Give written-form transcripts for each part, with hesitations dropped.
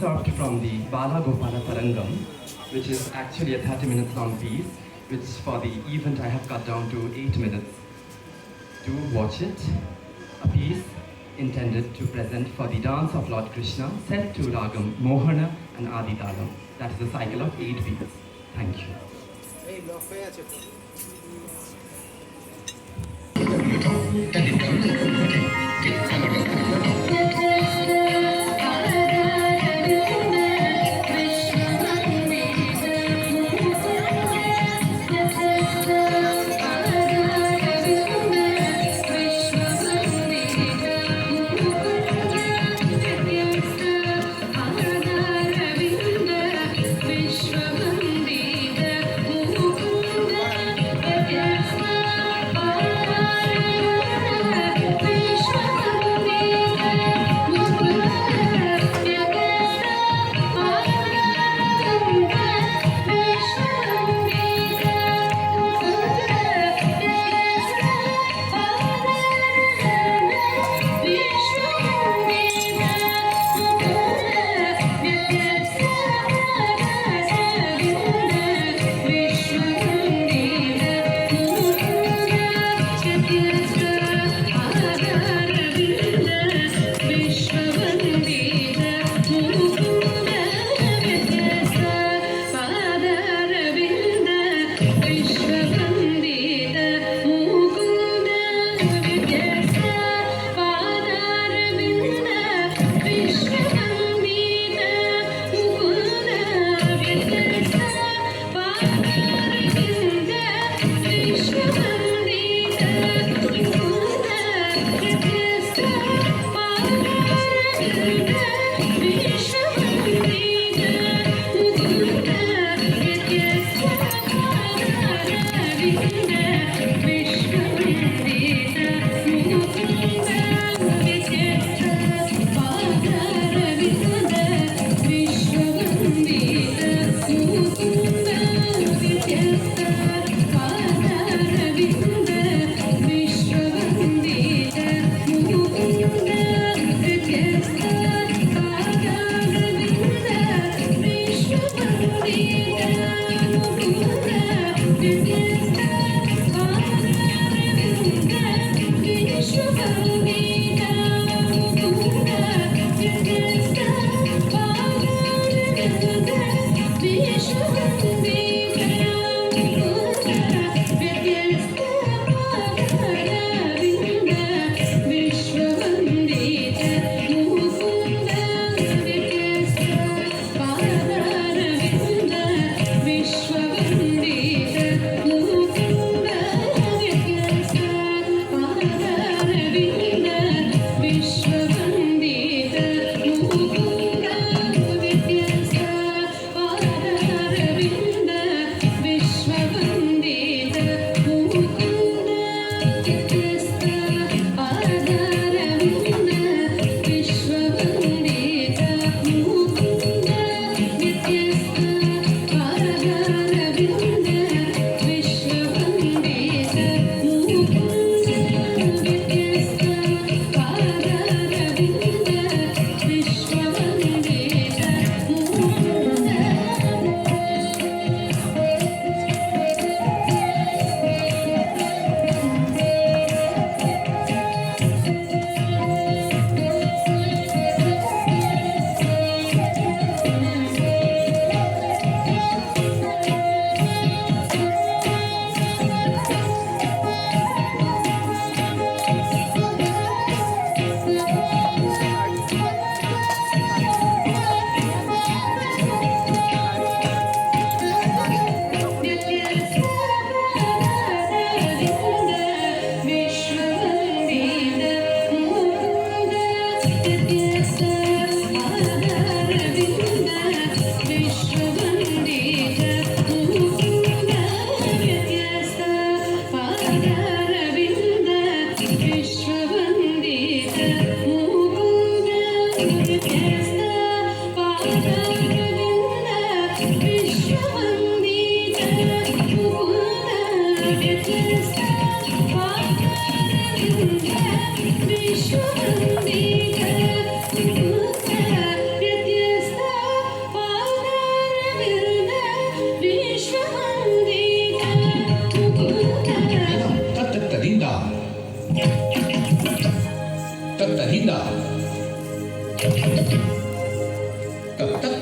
excerpt from the Bala Gopala Sarangam, which is actually a 30 minutes long piece, which for the event I have cut down to 8 minutes. Do watch it. A piece intended to present for the dance of Lord Krishna, set to Ragam Mohana and Adi Talam. That is a cycle of 8 pieces. Thank you. Thank you.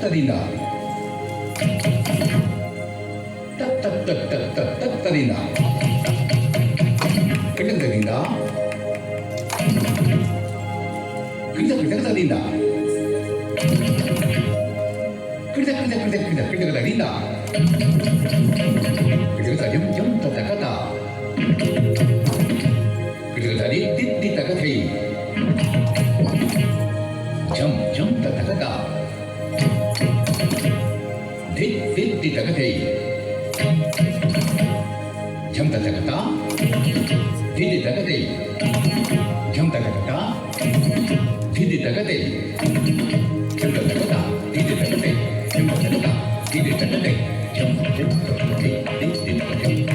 ತತ್ತದಿಂದ ತತ್ತದಿಂದ ಕಿಟಕದಿಂದ ಕಿಟಕದಿಂದ ಕಿಟಕದಿಂದ ಕಿಟಕದ ಜಂ ತತಕತ ಕಿಟಕದಲ್ಲಿ ದಿದ್ದಿ ತಕಥೈ ಜಂ ಜಂ ತತಕತ ದಿದ್ದಿ ತಕಥೈ ಜಂ ತತಕತ ದಿದ್ದಿ ತಕಥೈ ಜಂ ತತಕತ ದಿದ್ದಿ ತಕಥೈ ಜಂ ತತಕತ ದಿದ್ದಿ ತಕಥೈ ಜಂ ತತಕತ ದಿದ್ದಿ ತಕಥೈ ಜಂ ಜಂ ತಕಥೈ ದಿದ್ದಿ ತಕಥೈ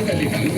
ಸತ್ಯ ಕಂಡ